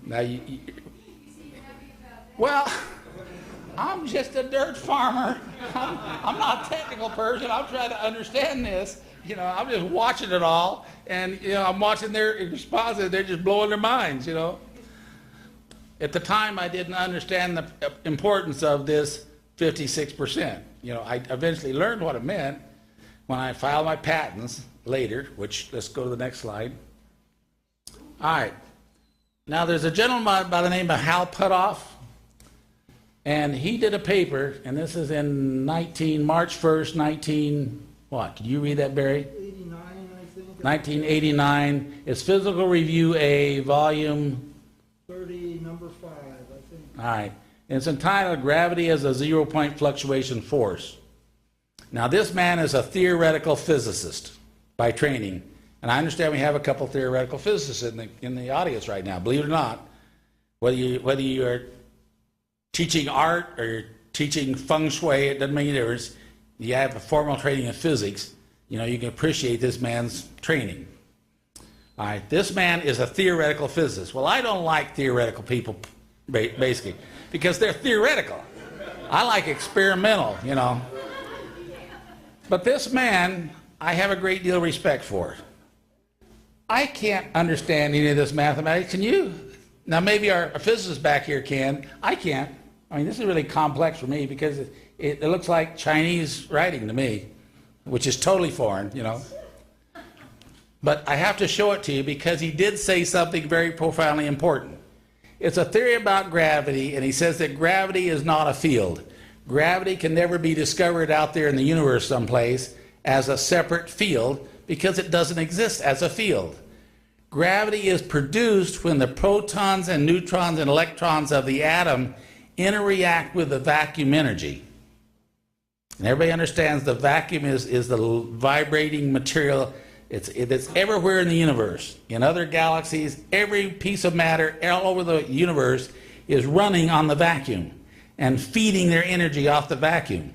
Now, well, I'm just a dirt farmer. I'm not a technical person. I'm trying to understand this. You know, I'm just watching it all, and you know, I'm watching their responses. They're just blowing their minds. You know. At the time, I didn't understand the importance of this 56%. You know, I eventually learned what it meant when I filed my patents later. Which, let's go to the next slide. All right. Now, there's a gentleman by the name of Hal Puthoff, and he did a paper, and this is in March 1st, what? Can you read that, Barry? 89, I think. 1989. It's Physical Review A, volume 30, number 5, I think. All right. And it's entitled Gravity as a Zero-Point Fluctuation Force. Now, this man is a theoretical physicist by training. And I understand we have a couple theoretical physicists in the audience right now. Believe it or not, whether you are teaching art or you're teaching feng shui, it doesn't make any difference. You have a formal training in physics, you know, you can appreciate this man's training. All right, this man is a theoretical physicist. Well, I don't like theoretical people, basically, because they're theoretical. I like experimental, you know. But this man, I have a great deal of respect for. I can't understand any of this mathematics, can you? Now, maybe our physicists back here can. I can't. I mean, this is really complex for me because it looks like Chinese writing to me, which is totally foreign, you know. But I have to show it to you because he did say something very profoundly important. It's a theory about gravity, and he says that gravity is not a field. Gravity can never be discovered out there in the universe someplace as a separate field because it doesn't exist as a field. Gravity is produced when the protons and neutrons and electrons of the atom interact with the vacuum energy. And everybody understands the vacuum is the vibrating material. It's everywhere in the universe. In other galaxies, every piece of matter all over the universe is running on the vacuum and feeding their energy off the vacuum.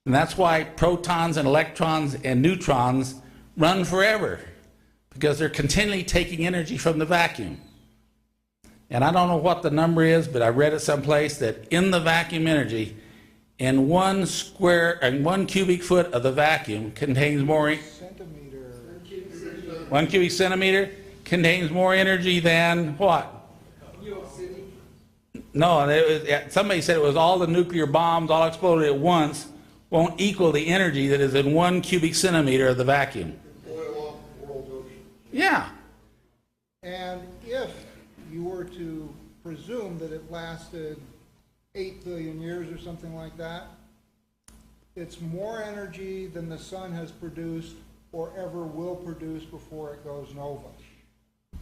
And that's why protons and electrons and neutrons run forever, because they're continually taking energy from the vacuum. And I don't know what the number is, but I read it someplace that in the vacuum energy, in 1 cubic foot of the vacuum contains more... 1 cubic centimeter contains more energy than what? No, somebody said it was all the nuclear bombs all exploded at once won't equal the energy that is in 1 cubic centimeter of the vacuum. Yeah. And if you were to presume that it lasted 8 billion years or something like that, it's more energy than the sun has produced or ever will produce before it goes nova.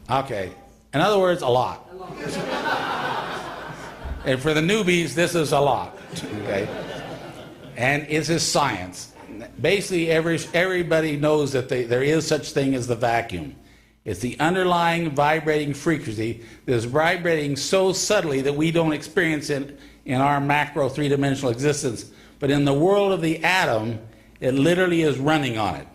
Okay. In other words, a lot. And for the newbies, this is a lot. Okay. And it's just science. Basically, everybody knows that there is such thing as the vacuum. It's the underlying vibrating frequency that's vibrating so subtly that we don't experience it in our macro three-dimensional existence. But in the world of the atom, it literally is running on it.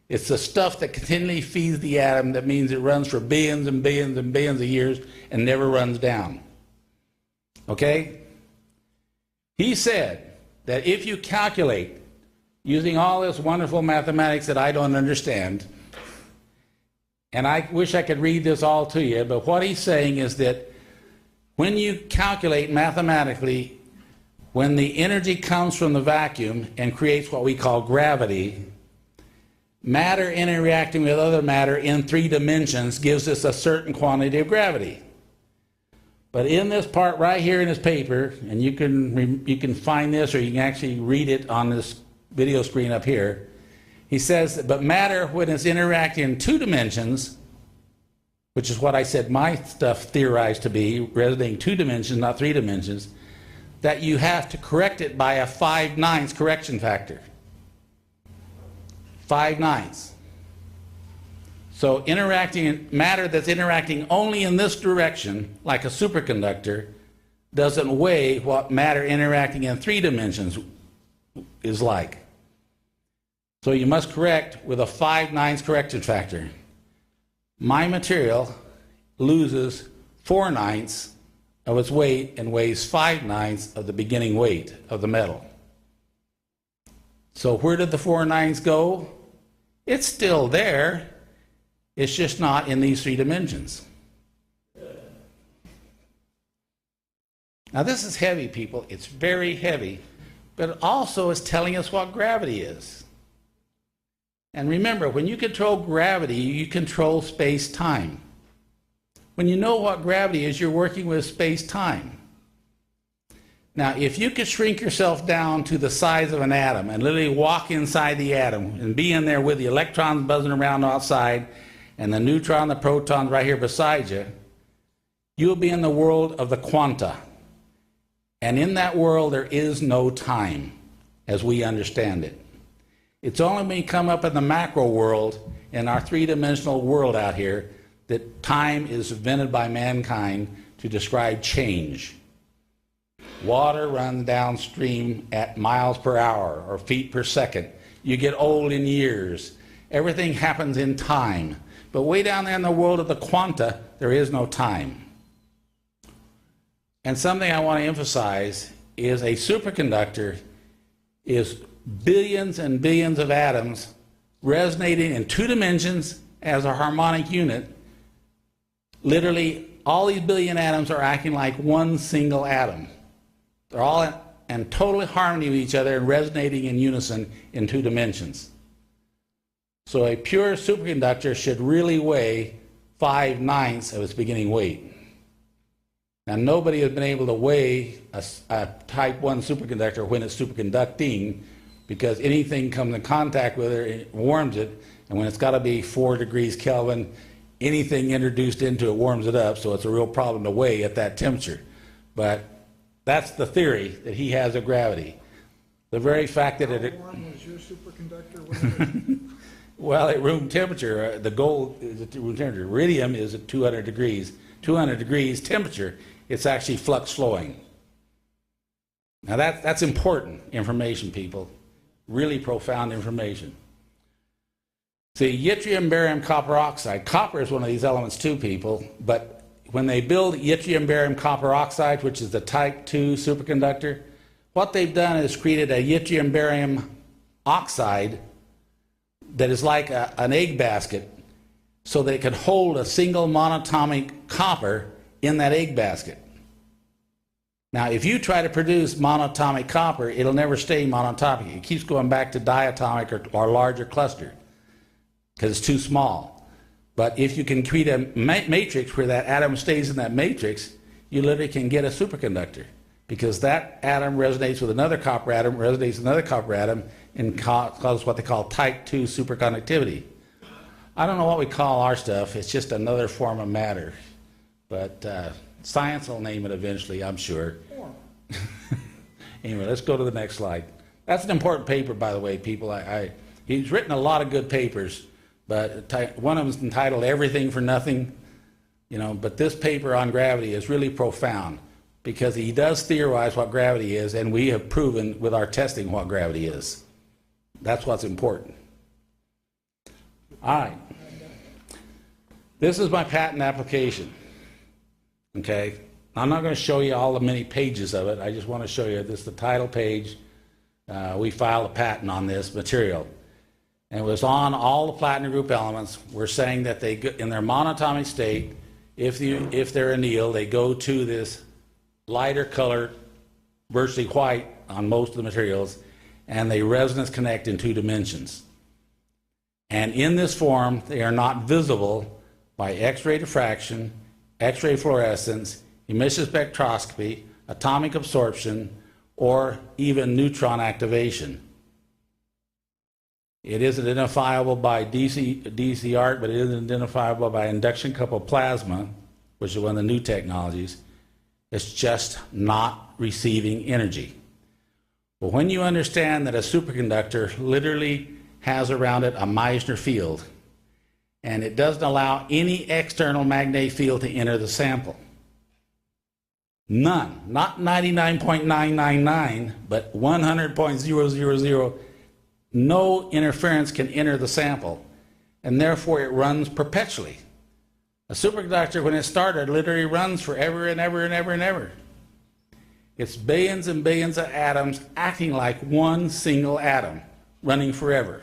It's the stuff that continually feeds the atom that means it runs for billions and billions and billions of years and never runs down. Okay? He said that if you calculate using all this wonderful mathematics that I don't understand, and I wish I could read this all to you, but what he's saying is that when you calculate mathematically, when the energy comes from the vacuum and creates what we call gravity, matter interacting with other matter in 3 dimensions gives us a certain quantity of gravity. But in this part right here in this paper, and you can find this or you can actually read it on this video screen up here, he says, but matter, when it's interacting in 2 dimensions, which is what I said my stuff theorized to be, resonating 2 dimensions, not 3 dimensions, that you have to correct it by a 5/9 correction factor. 5/9. So matter that's interacting only in this direction, like a superconductor, doesn't weigh what matter interacting in 3 dimensions is like. So you must correct with a 5/9 correction factor. My material loses 4/9 of its weight and weighs 5/9 of the beginning weight of the metal. So where did the 4/9 go? It's still there. It's just not in these three dimensions. Now this is heavy, people. It's very heavy, but it also is telling us what gravity is. And remember, when you control gravity, you control space-time. When you know what gravity is, you're working with space-time. Now, if you could shrink yourself down to the size of an atom and literally walk inside the atom and be in there with the electrons buzzing around outside and the neutron, the protons right here beside you, you'll be in the world of the quanta. And in that world, there is no time as we understand it. It's only when you come up in the macro world, in our three-dimensional world out here, that time is invented by mankind to describe change. Water runs downstream at miles per hour or feet per second. You get old in years. Everything happens in time. But way down there in the world of the quanta, there is no time. And something I want to emphasize is a superconductor is billions and billions of atoms resonating in two dimensions as a harmonic unit. Literally, all these billion atoms are acting like one single atom. They're all in total harmony with each other and resonating in unison in two dimensions. So a pure superconductor should really weigh 5/9 of its beginning weight. Now, nobody has been able to weigh a type 1 superconductor when it's superconducting, because anything comes in contact with it warms it, and when it's got to be 4 degrees Kelvin, anything introduced into it warms it up, so it's a real problem to weigh at that temperature. But that's the theory that he has of gravity. The very fact that it... How warm was your superconductor? Well, at room temperature, the gold is at room temperature. Iridium is at 200 degrees. 200 degrees temperature, it's actually flux flowing. Now that's important information, people. Really profound information. See, yttrium, barium, copper oxide. Copper is one of these elements too, people, but when they build yttrium, barium, copper oxide, which is the type 2 superconductor, what they've done is created a yttrium, barium oxide that is like an egg basket, so that it can hold a single monatomic copper in that egg basket. Now, if you try to produce monatomic copper, it'll never stay monatomic. It keeps going back to diatomic or larger cluster because it's too small. But if you can create a matrix where that atom stays in that matrix, you literally can get a superconductor, because that atom resonates with another copper atom, resonates with another copper atom, and causes what they call type 2 superconductivity. I don't know what we call our stuff. It's just another form of matter. But science will name it eventually, I'm sure. Anyway, let's go to the next slide. That's an important paper, by the way, people. He's written a lot of good papers, but one of them is entitled Everything for Nothing. But this paper on gravity is really profound, because he does theorize what gravity is, and we have proven with our testing what gravity is. That's what's important. All right. This is my patent application. Okay. I'm not going to show you all the many pages of it. I just want to show you this is the title page. We filed a patent on this material. And it was on all the platinum group elements. We're saying that they, in their monatomic state, if they're annealed, they go to this lighter color, virtually white on most of the materials, and they resonance connect in two dimensions. And in this form, they are not visible by X-ray diffraction, X-ray fluorescence, emission spectroscopy, atomic absorption, or even neutron activation. It isn't identifiable by DC arc, but it is identifiable by induction coupled plasma, which is one of the new technologies. It's just not receiving energy. But when you understand that a superconductor literally has around it a Meissner field, and it doesn't allow any external magnetic field to enter the sample. None. Not 99.999, but 100.000. No interference can enter the sample, and therefore it runs perpetually. A superconductor, when it started, literally runs forever and ever and ever and ever. It's billions and billions of atoms acting like one single atom, running forever.